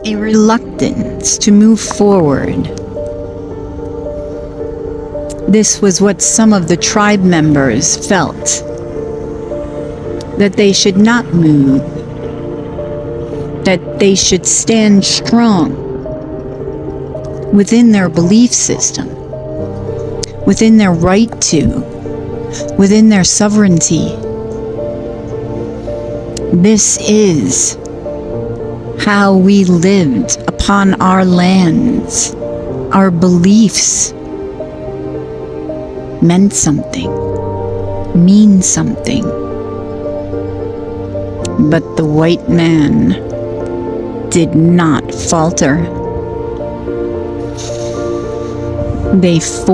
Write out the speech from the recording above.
a reluctance to move forward. This was what some of the tribe members felt, that they should not move, that they should stand strong within their belief system, within their right to, within their sovereignty. This is how we lived upon our lands. Our beliefs meant something, mean something. But the white man did not falter. They fought.